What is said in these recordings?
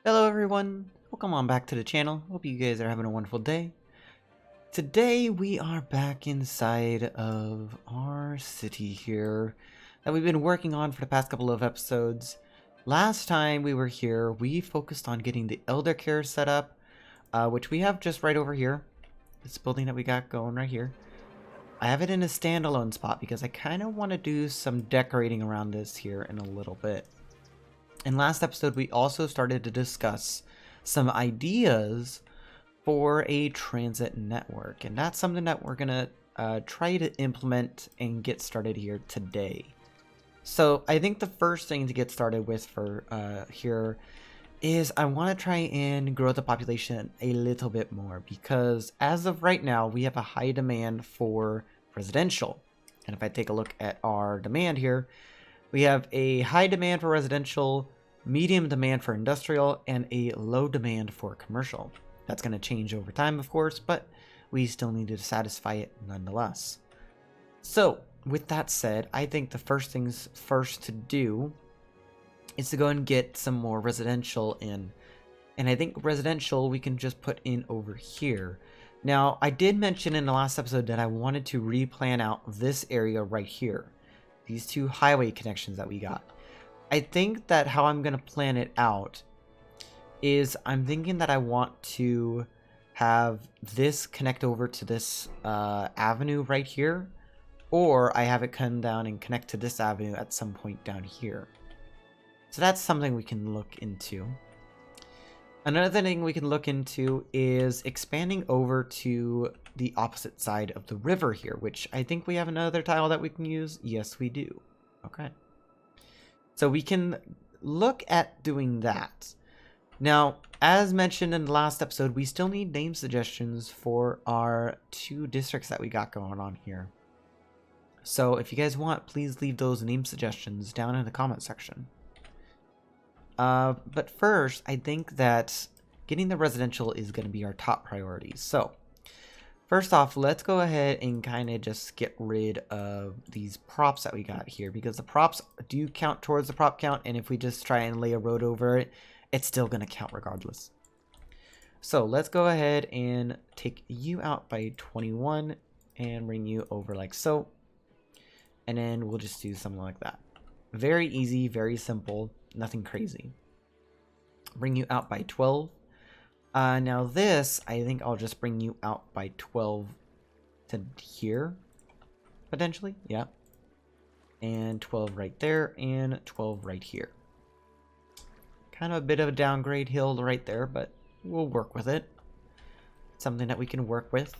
Hello everyone, welcome on back to the channel. Hope you guys are having a wonderful day. Today we are back inside of our city here that we've been working on for the past couple of episodes. Last time we were here, we focused on getting the elder care set up, which we have just right over here. This building that we got going right here. I have it in a standalone spot because I kind of want to do some decorating around this here in a little bit. In last episode, we also started to discuss some ideas for a transit network, and that's something that we're gonna try to implement and get started here today. So I think the first thing to get started with for here is I want to try and grow the population a little bit more, because as of right now we have a high demand for residential. And if I take a look at our demand here, we have a high demand for residential, medium demand for industrial, and a low demand for commercial. That's going to change over time, of course, but we still need to satisfy it nonetheless. So with that said, I think the first things first to do is to go and get some more residential in. And I think residential we can just put in over here. Now, I did mention in the last episode that I wanted to replan out this area right here. These two highway connections that we got. I think that how I'm going to plan it out is I'm thinking that I want to have this connect over to this avenue right here, or I have it come down and connect to this avenue at some point down here. So that's something we can look into. Another thing we can look into is expanding over to the opposite side of the river here, which I think we have another tile that we can use. Yes, we do. Okay. So we can look at doing that. Now, as mentioned in the last episode, we still need name suggestions for our two districts that we got going on here. So if you guys want, please leave those name suggestions down in the comment section. But first, I think that getting the residential is going to be our top priority. So first off, let's go ahead and kind of just get rid of these props that we got here, because the props do count towards the prop count, and if we just try and lay a road over it, it's still going to count regardless. So let's go ahead and take you out by 21 and bring you over like so. And then we'll just do something like that. Very easy, very simple, nothing crazy. Bring you out by 12. Now this, I think I'll just bring you out by 12 to here, potentially, yeah. And 12 right there, and 12 right here. Kind of a bit of a downgrade hill right there, but we'll work with it. It's something that we can work with.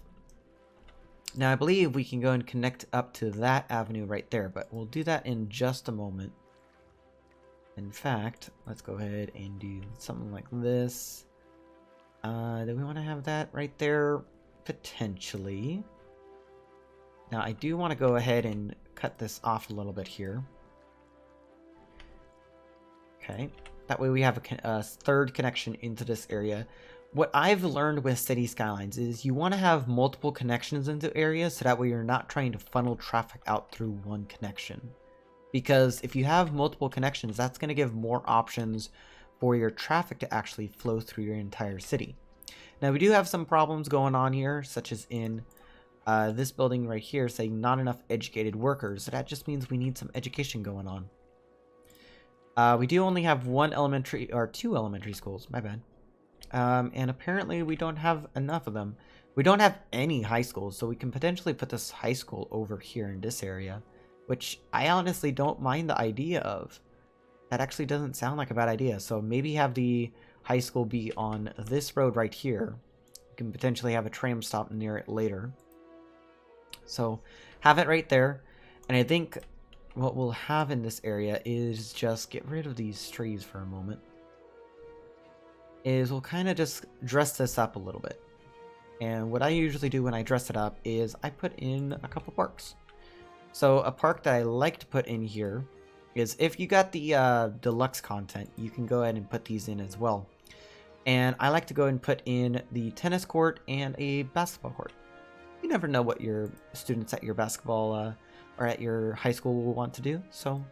Now I believe we can go and connect up to that avenue right there, but we'll do that in just a moment. In fact, let's go ahead and do something like this. Do we want to have that right there? Potentially. Now, I do want to go ahead and cut this off a little bit here. Okay. That way we have a third connection into this area. What I've learned with City Skylines is you want to have multiple connections into areas, so that way you're not trying to funnel traffic out through one connection. Because if you have multiple connections, that's going to give more options for your traffic to actually flow through your entire city. Now, we do have some problems going on here, such as in this building right here saying not enough educated workers. So that just means we need some education going on. We do only have two elementary schools, my bad. And apparently we don't have enough of them. We don't have any high schools, so we can potentially put this high school over here in this area, which I honestly don't mind the idea of. That actually doesn't sound like a bad idea. So maybe have the high school be on this road right here. You can potentially have a tram stop near it later. So have it right there. And I think what we'll have in this area is just get rid of these trees for a moment. Is we'll kind of just dress this up a little bit. And what I usually do when I dress it up is I put in a couple parks. So a park that I like to put in here is, if you got the deluxe content, you can go ahead and put these in as well. And I like to go and put in the tennis court and a basketball court. You never know what your students at your basketball or at your high school will want to do. So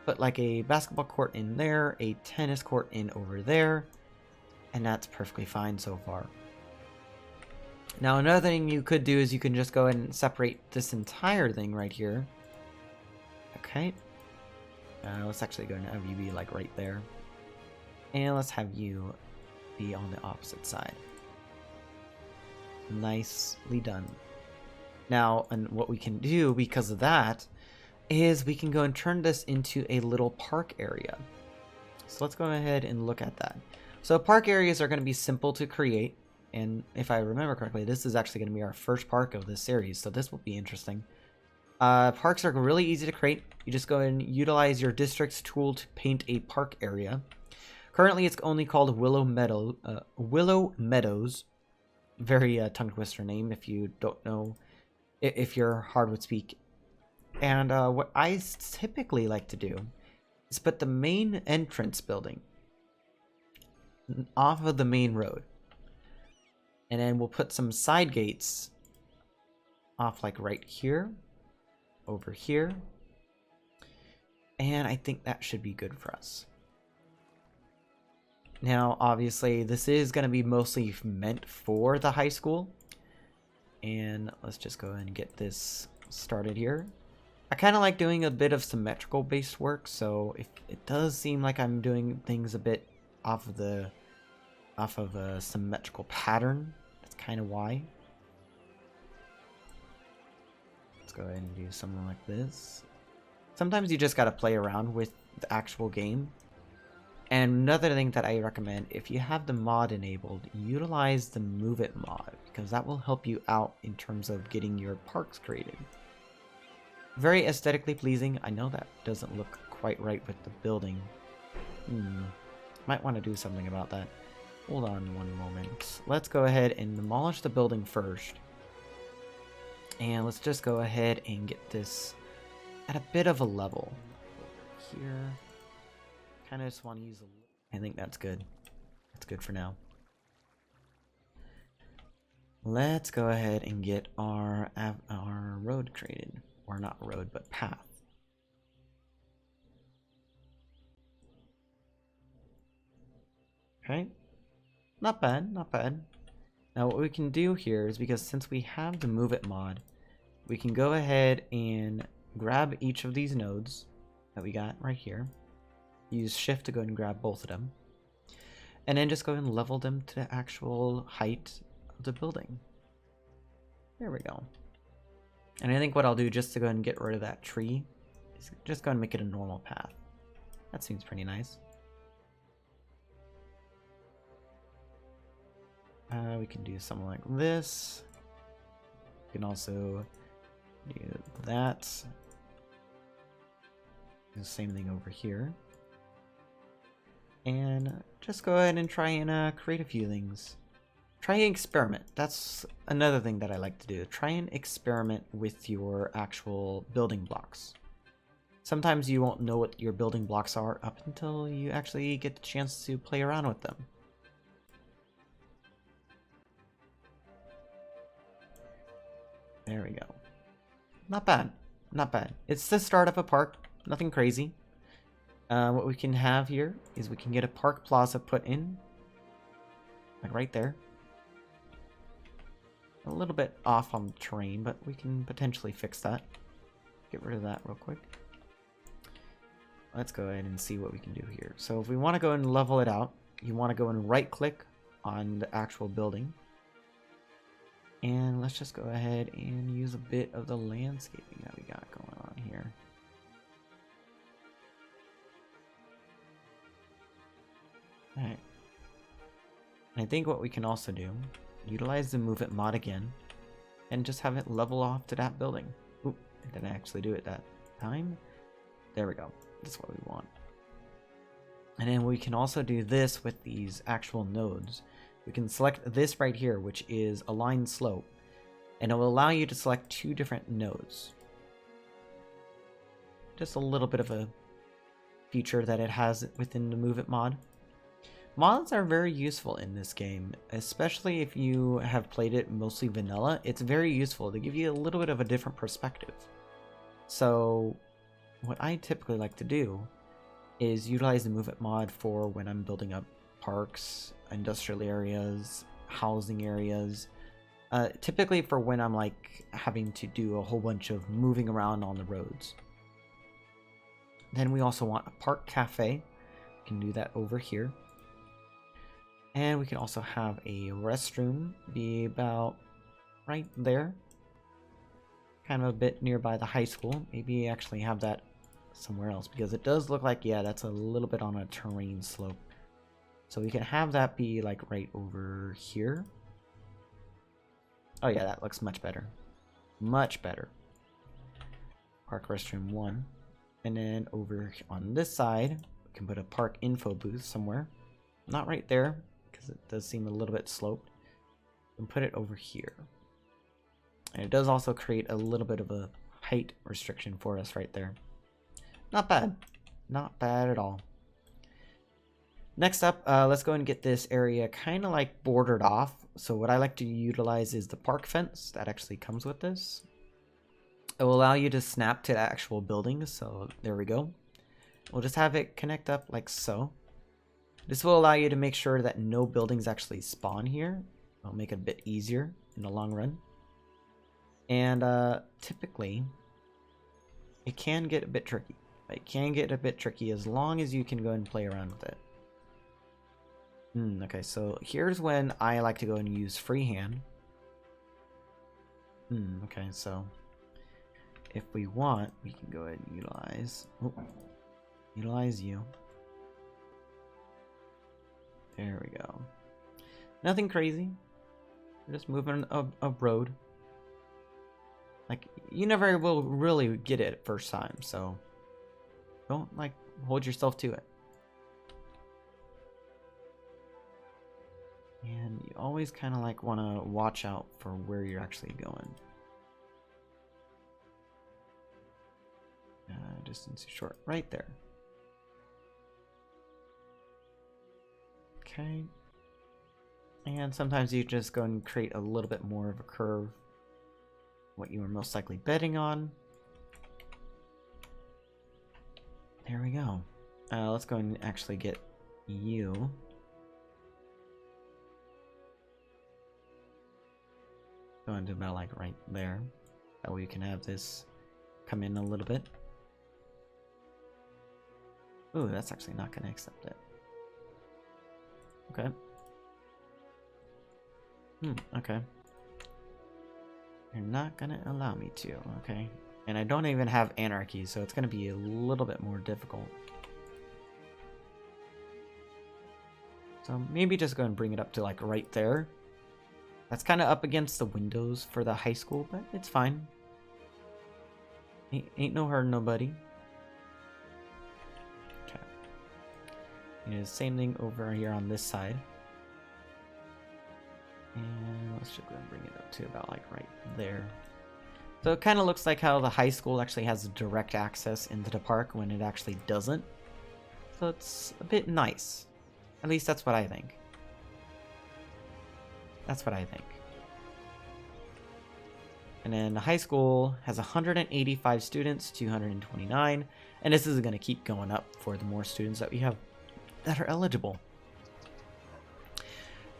put like a basketball court in there, a tennis court in over there, and that's perfectly fine so far. Now another thing you could do is you can just go ahead and separate this entire thing right here. Okay. Let's actually go and have you be like right there. And let's have you be on the opposite side. Nicely done. Now, and what we can do because of that is we can go and turn this into a little park area. So let's go ahead and look at that. So park areas are going to be simple to create. And if I remember correctly, this is actually going to be our first park of this series. So this will be interesting. Parks are really easy to create. You just go and utilize your district's tool to paint a park area. Currently, it's only called Willow Meadows. Very tongue twister name if you don't know, if you're hard with speak. And what I typically like to do is put the main entrance building off of the main road. And then we'll put some side gates off like right here, over here. And I think that should be good for us. Now, obviously, this is going to be mostly meant for the high school. And let's just go ahead and get this started here. I kind of like doing a bit of symmetrical based work, so if it does seem like I'm doing things a bit off of a symmetrical pattern, that's kind of why. Let's go ahead and do something like this. Sometimes you just got to play around with the actual game. And another thing that I recommend, if you have the mod enabled, utilize the Move It mod, because that will help you out in terms of getting your parks created. Very aesthetically pleasing. I know that doesn't look quite right with the building. Might want to do something about that. Hold on one moment. Let's go ahead and demolish the building first. And let's just go ahead and get this at a bit of a level. Over here. Kind of just want to use I think that's good. That's good for now. Let's go ahead and get our road created. Or not road, but path. Okay. Not bad, not bad. Now what we can do here is, because since we have the Move It mod, we can go ahead and grab each of these nodes that we got right here. Use shift to go and grab both of them. And then just go and level them to the actual height of the building. There we go. And I think what I'll do just to go and get rid of that tree is just go and make it a normal path. That seems pretty nice. We can do something like this. We can also do that. Do the same thing over here. And just go ahead and try and create a few things. Try and experiment. That's another thing that I like to do. Try and experiment with your actual building blocks. Sometimes you won't know what your building blocks are up until you actually get the chance to play around with them. There we go. Not bad. Not bad. It's the start of a park. Nothing crazy. What we can have here is we can get a park plaza put in. Like right there. A little bit off on the terrain, but we can potentially fix that. Get rid of that real quick. Let's go ahead and see what we can do here. So if we want to go and level it out, you want to go and right click on the actual building. And let's just go ahead and use a bit of the landscaping that we got going on here. Alright. I think what we can also do, utilize the Move It mod again, and just have it level off to that building. Oop, I didn't actually do it that time. There we go. That's what we want. And then we can also do this with these actual nodes. We can select this right here, which is Align Slope, and it will allow you to select two different nodes. Just a little bit of a feature that it has within the Move It mod. Mods are very useful in this game, especially if you have played it mostly vanilla. It's very useful to give you a little bit of a different perspective. So what I typically like to do is utilize the Move It mod for when I'm building up parks, industrial areas, housing areas. Typically for when I'm like having to do a whole bunch of moving around on the roads. Then we also want a park cafe. We can do that over here. And we can also have a restroom be about right there. Kind of a bit nearby the high school. Maybe actually have that somewhere else, because it does look like, yeah, that's a little bit on a terrain slope. So we can have that be like right over here. Oh yeah, that looks much better. Much better. Park restroom 1. And then over on this side, we can put a park info booth somewhere. Not right there, because it does seem a little bit sloped. And put it over here. And it does also create a little bit of a height restriction for us right there. Not bad. Not bad at all. Next up, let's go and get this area kind of like bordered off. So what I like to utilize is the park fence that actually comes with this. It will allow you to snap to the actual buildings. So there we go. We'll just have it connect up like so. This will allow you to make sure that no buildings actually spawn here. It'll make it a bit easier in the long run. And typically, it can get a bit tricky. It can get a bit tricky as long as you can go and play around with it. Okay, so here's when I like to go and use freehand. Okay, so if we want, we can go ahead and utilize you. There we go. Nothing crazy. We're just moving a road. Like, you never will really get it first time, so don't like hold yourself to it. And you always kind of like want to watch out for where you're actually going. Distance is short, right there. Okay. And sometimes you just go and create a little bit more of a curve. What you are most likely betting on. There we go. Let's go and actually get you. Going to about like right there. That way you can have this come in a little bit. Ooh, that's actually not going to accept it. Okay. Okay. You're not going to allow me to, okay. And I don't even have anarchy, so it's going to be a little bit more difficult. So maybe just go and bring it up to like right there. That's kind of up against the windows for the high school, but it's fine. Ain't no hurt nobody. Okay. And same thing over here on this side. And let's just go and bring it up to about like right there. So it kind of looks like how the high school actually has direct access into the park when it actually doesn't. So it's a bit nice. At least that's what I think. That's what I think. And then the high school has 185 students, 229. And this is going to keep going up for the more students that we have that are eligible.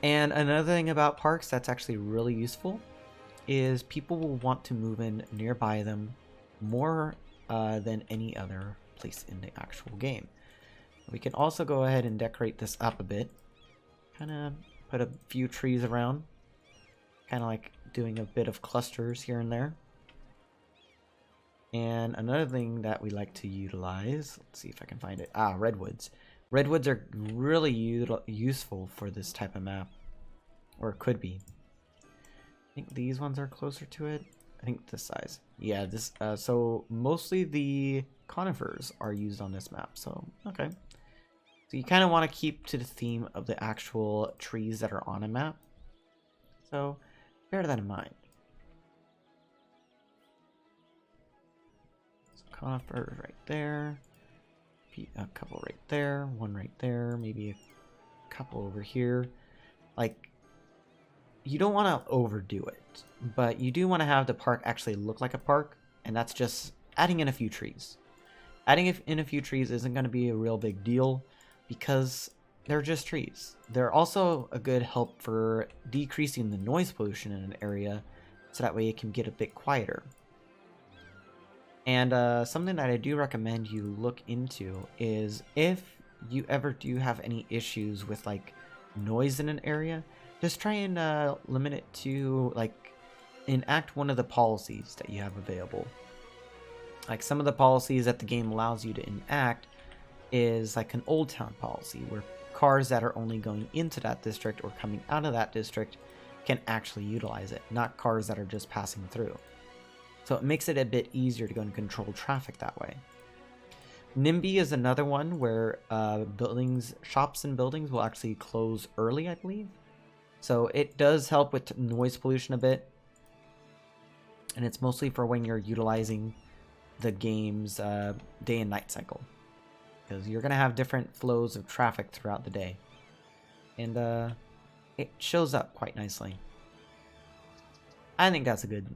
And another thing about parks that's actually really useful is people will want to move in nearby them more than any other place in the actual game. We can also go ahead and decorate this up a bit. Kind of put a few trees around. Kind of like doing a bit of clusters here and there. And another thing that we like to utilize, let's see if I can find it. Redwoods. Redwoods are really useful for this type of map. Or it could be. I think these ones are closer to it. I think this size. Yeah, this. So mostly the conifers are used on this map. So, okay. So you kind of want to keep to the theme of the actual trees that are on a map. So bear that in mind. So conifer right there. A couple right there. One right there. Maybe a couple over here. Like, you don't want to overdo it, but you do want to have the park actually look like a park, and that's just adding in a few trees. Adding in a few trees isn't going to be a real big deal, because they're just trees. They're also a good help for decreasing the noise pollution in an area, so that way it can get a bit quieter. And something that I do recommend you look into is if you ever do have any issues with like noise in an area, just try and limit it to like enact one of the policies that you have available. Like some of the policies that the game allows you to enact is like an old town policy where cars that are only going into that district or coming out of that district can actually utilize it, not cars that are just passing through. So it makes it a bit easier to go and control traffic that way. NIMBY is another one where shops and buildings will actually close early, I believe. So it does help with noise pollution a bit. And it's mostly for when you're utilizing the game's day and night cycle. Because you're going to have different flows of traffic throughout the day. And it shows up quite nicely. I think that's good.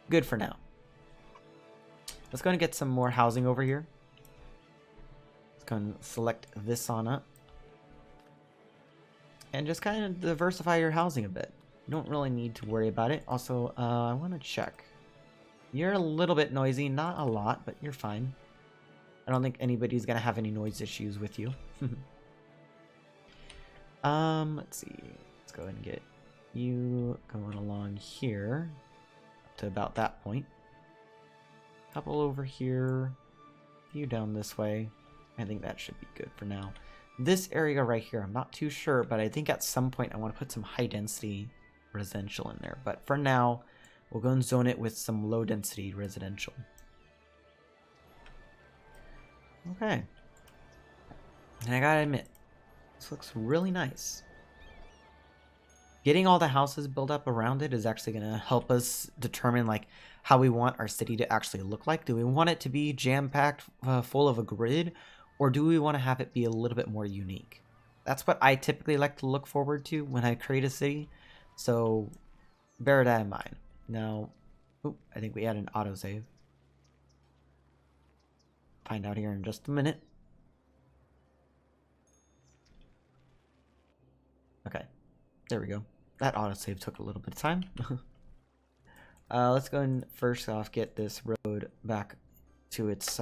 Good for now. Let's go and get some more housing over here. Let's go and select this on up. And just kind of diversify your housing a bit. You don't really need to worry about it. Also, I want to check. You're a little bit noisy, not a lot, but you're fine. I don't think anybody's going to have any noise issues with you. Let's see. Let's go ahead and get you going along here up to about that point. Couple over here. You down this way. I think that should be good for now. This area right here, I'm not too sure, but I think at some point I want to put some high density residential in there. But for now, we'll go and zone it with some low density residential. Okay. And I gotta admit, this looks really nice. Getting all the houses built up around it is actually going to help us determine like how we want our city to actually look like. Do we want it to be jam-packed full of a grid, or do we want to have it be a little bit more unique? That's what I typically like to look forward to when I create a city, so bear that in mind. Now, I think we had an autosave. Find out here in just a minute. Okay, there we go. That autosave took a little bit of time. Let's go and first off get this road back to its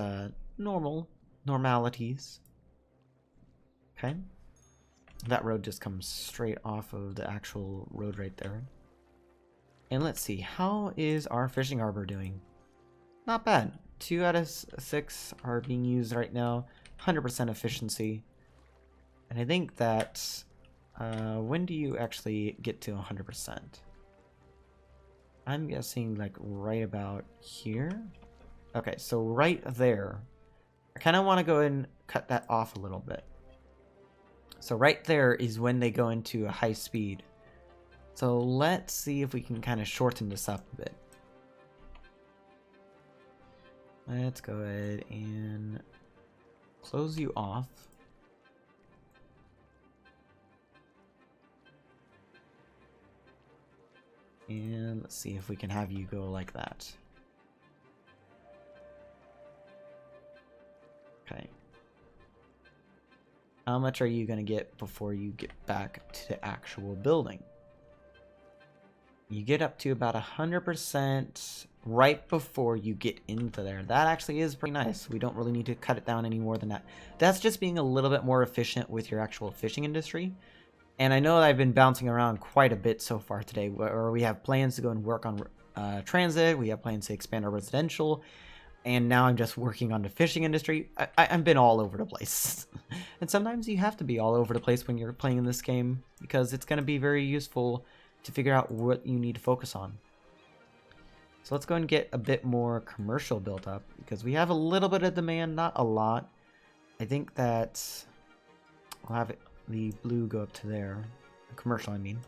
normalities. Okay. That road just comes straight off of the actual road right there. And let's see, how is our fishing harbor doing? Not bad. 2 out of 6 are being used right now. 100% efficiency. And I think that when do you actually get to 100%? I'm guessing like right about here. Okay, so right there. I kind of want to go and cut that off a little bit. So right there is when they go into a high speed. So let's see if we can kind of shorten this up a bit. Let's go ahead and close you off. And let's see if we can have you go like that. Okay. How much are you going to get before you get back to the actual building? You get up to about 100% right before you get into there. That actually is pretty nice. We don't really need to cut it down any more than that. That's just being a little bit more efficient with your actual fishing industry. And I know that I've been bouncing around quite a bit so far today, where we have plans to go and work on transit, we have plans to expand our residential, and now I'm just working on the fishing industry. I've been all over the place. And sometimes you have to be all over the place when you're playing in this game, because it's going to be very useful to figure out what you need to focus on. So let's go and get a bit more commercial built up, because we have a little bit of demand, not a lot. I think that we'll have the blue go up to there, commercial I mean.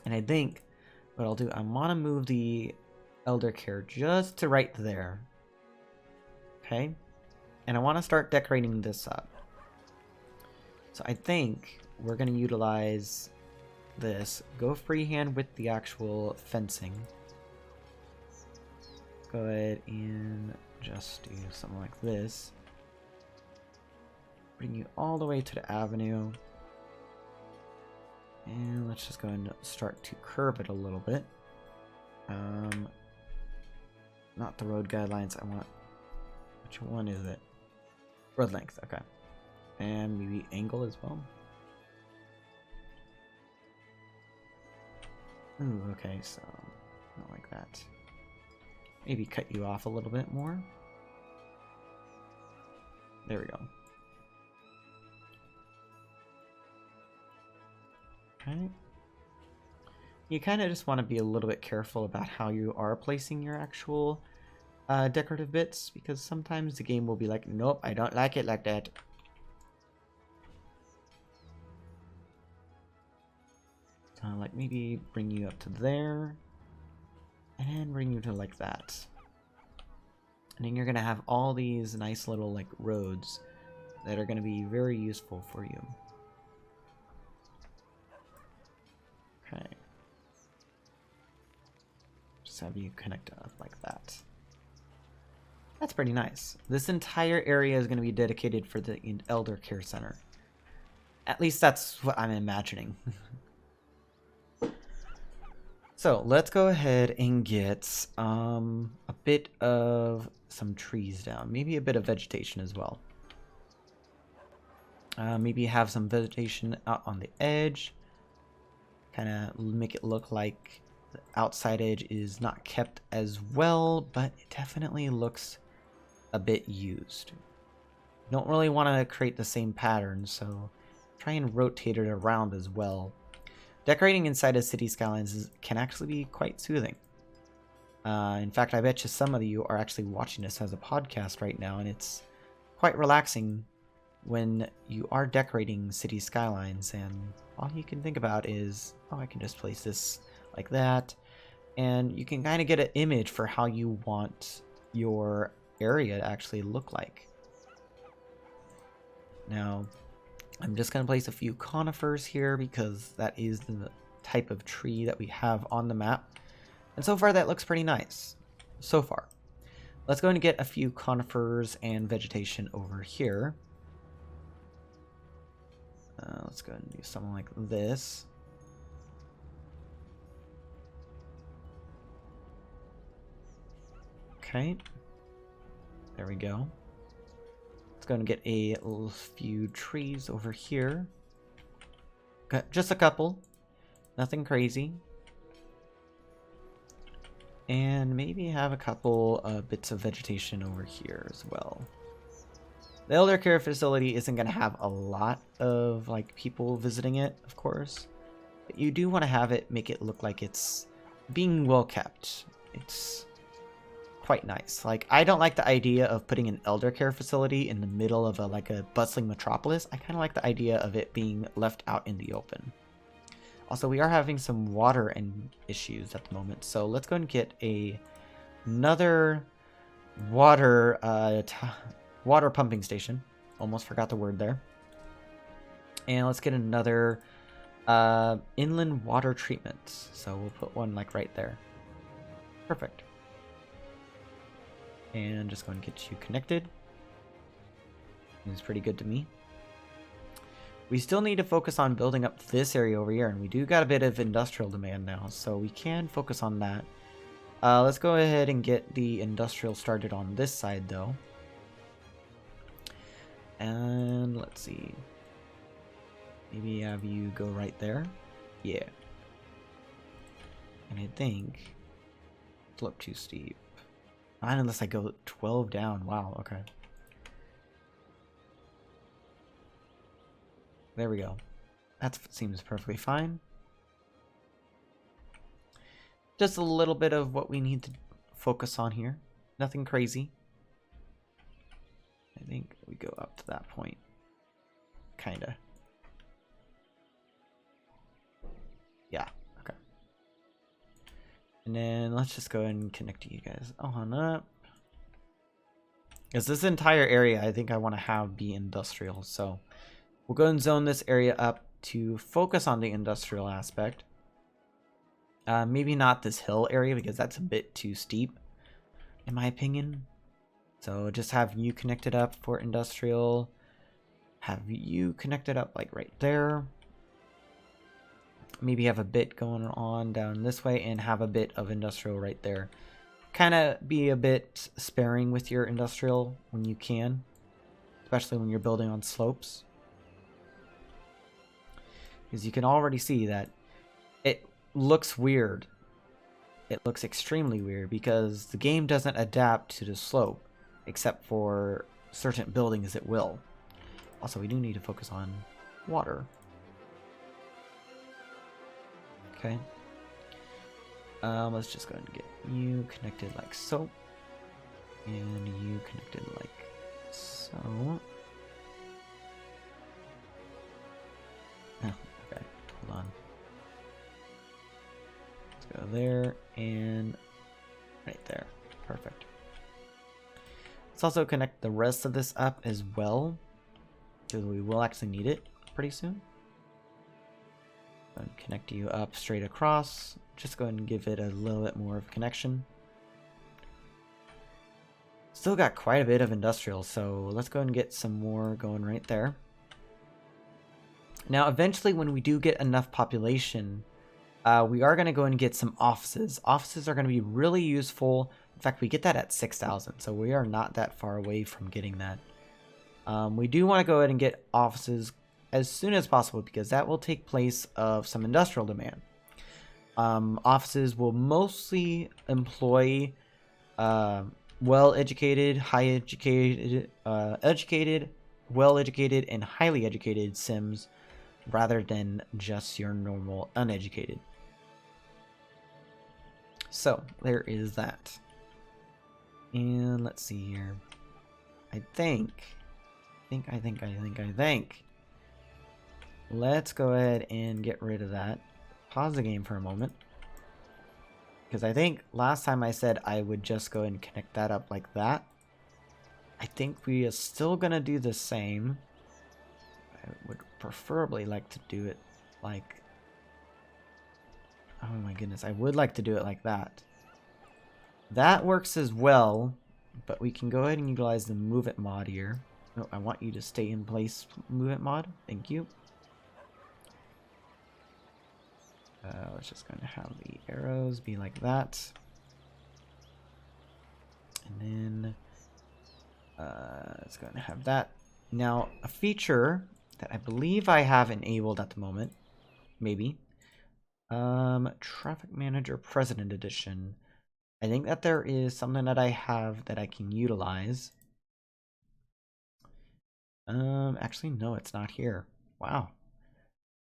And I think what I'll do, I want to move the elder care just to right there. Okay, and I want to start decorating this up. So I think we're going to utilize this, go freehand with the actual fencing. Go ahead and just do something like this. bring you all the way to the avenue. And let's just go and start to curve it a little bit. Not the road guidelines. I want... Which one is it? Road length, okay. And maybe angle as well. Ooh, okay, so not like that. Maybe cut you off a little bit more. There we go. Okay. You kind of just want to be a little bit careful about how you are placing your actual decorative bits, because sometimes the game will be like, nope, I don't like it like that. So like maybe bring you up to there, and then bring you to like that. And then you're going to have all these nice little like roads that are going to be very useful for you. Okay. Just have you connect up like that. That's pretty nice. This entire area is going to be dedicated for the Elder Care Center. At least that's what I'm imagining. So let's go ahead and get a bit of some trees down. Maybe a bit of vegetation as well. Maybe have some vegetation out on the edge. Kind of make it look like the outside edge is not kept as well, but it definitely looks a bit used. Don't really want to create the same pattern, so try and rotate it around as well. Decorating inside of City Skylines can actually be quite soothing. In fact, I bet you some of you are actually watching this as a podcast right now, and it's quite relaxing when you are decorating City Skylines, and all you can think about is, oh, I can just place this like that, and you can kind of get an image for how you want your area to actually look like. Now, I'm just going to place a few conifers here because that is the type of tree that we have on the map. And so far that looks pretty nice. So far. Let's go and get a few conifers and vegetation over here. Let's go and do something like this. Okay. There we go. Let's go and get a few trees over here. Just a couple. Nothing crazy. And maybe have a couple bits of vegetation over here as well. The Elder Care Facility isn't going to have a lot of like people visiting it, of course. But you do want to have it, make it look like it's being well kept. It's quite nice. Like, I don't like the idea of putting an elder care facility in the middle of a bustling metropolis. I kind of like the idea of it being left out in the open. Also, we are having some water and issues at the moment, so let's go and get another water pumping station. Almost forgot the word there. And let's get another inland water treatment. So we'll put one like right there. Perfect. And just going to get you connected. Seems pretty good to me. We still need to focus on building up this area over here, and we do got a bit of industrial demand now, so we can focus on that. Let's go ahead and get the industrial started on this side, though. And let's see. Maybe have you go right there. Yeah. And I think it's look too steep. Not unless I go 12 down. Wow, okay. There we go. That seems perfectly fine. Just a little bit of what we need to focus on here. Nothing crazy. I think we go up to that point. Kinda. Yeah, okay. And then let's just go ahead and connect you guys on up. Because this entire area, I think I want to have be industrial. So we'll go and zone this area up to focus on the industrial aspect. Maybe not this hill area because that's a bit too steep, in my opinion. So just have you connected up for industrial. have you connected up like right there. Maybe have a bit going on down this way and have a bit of industrial right there. Kind of be a bit sparing with your industrial when you can, especially when you're building on slopes. Because you can already see that it looks weird. It looks extremely weird because the game doesn't adapt to the slope, except for certain buildings it will. Also, we do need to focus on water. Okay. Let's just go ahead and get you connected like so. And you connected like so. Oh, okay. Hold on. Let's go there and right there. Perfect. Let's also connect the rest of this up as well, because we will actually need it pretty soon. And connect you up straight across. Just go ahead and give it a little bit more of a connection. Still got quite a bit of industrial, so let's go ahead and get some more going right there. Now, eventually, when we do get enough population, we are going to go and get some offices. Offices are going to be really useful. In fact, we get that at 6,000, so we are not that far away from getting that. We do want to go ahead and get offices as soon as possible because that will take place of some industrial demand. Offices will mostly employ well-educated, educated, well-educated, and highly educated Sims rather than just your normal uneducated. So there is that. And let's see here. I think. Let's go ahead and get rid of that. Pause the game for a moment. Because I think last time I said I would just go and connect that up like that. I think we are still going to do the same. I would preferably like to do it like... Oh my goodness, I would like to do it like that. That works as well, but we can go ahead and utilize the Move It mod here. No, I want you to stay in place, Move It mod. Thank you. Let's just going to have the arrows be like that. And then let's go and have that. Now, a feature that I believe I have enabled at the moment, maybe. Traffic Manager President Edition. I think that there is something that I have that I can utilize. Actually, no, it's not here. Wow.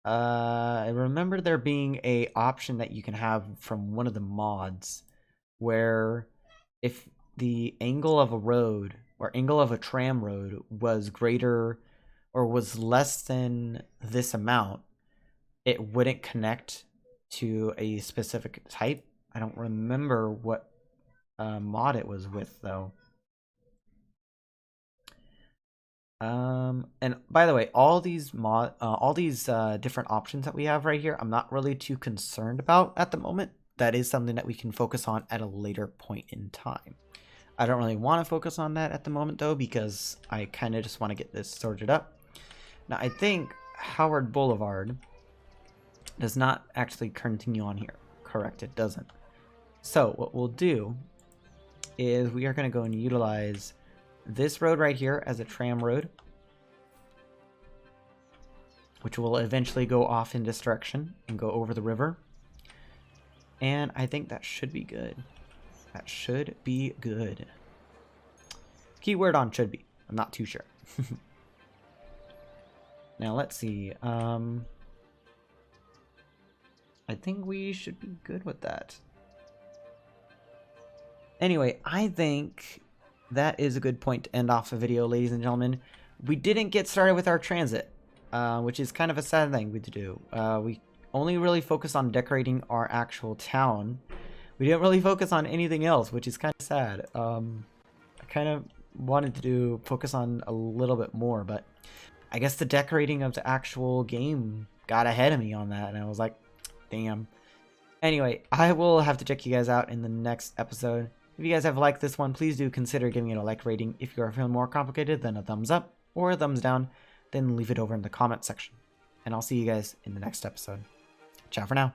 I remember there being a option that you can have from one of the mods where if the angle of a road or angle of a tram road was greater or was less than this amount, it wouldn't connect to a specific type. I don't remember what mod it was with though. And by the way, all these different options that we have right here, I'm not really too concerned about at the moment. That is something that we can focus on at a later point in time. I don't really want to focus on that at the moment though, because I kind of just want to get this sorted up. Now, I think Howard Boulevard does not actually continue on here. Correct, it doesn't. So what we'll do is we are going to go and utilize this road right here as a tram road, which will eventually go off in this direction and go over the river. And I think that should be good. That should be good. Keyword on should be. I'm not too sure. Now let's see. I think we should be good with that. Anyway, I think that is a good point to end off the video, ladies and gentlemen. We didn't get started with our transit, which is kind of a sad thing to do. We only really focused on decorating our actual town. We didn't really focus on anything else, which is kind of sad. I kind of wanted to focus on a little bit more, but I guess the decorating of the actual game got ahead of me on that, and I was like, damn. Anyway, I will have to check you guys out in the next episode. If you guys have liked this one, please do consider giving it a like rating. If you are feeling more complicated, then a thumbs up or a thumbs down. then leave it over in the comment section. And I'll see you guys in the next episode. Ciao for now.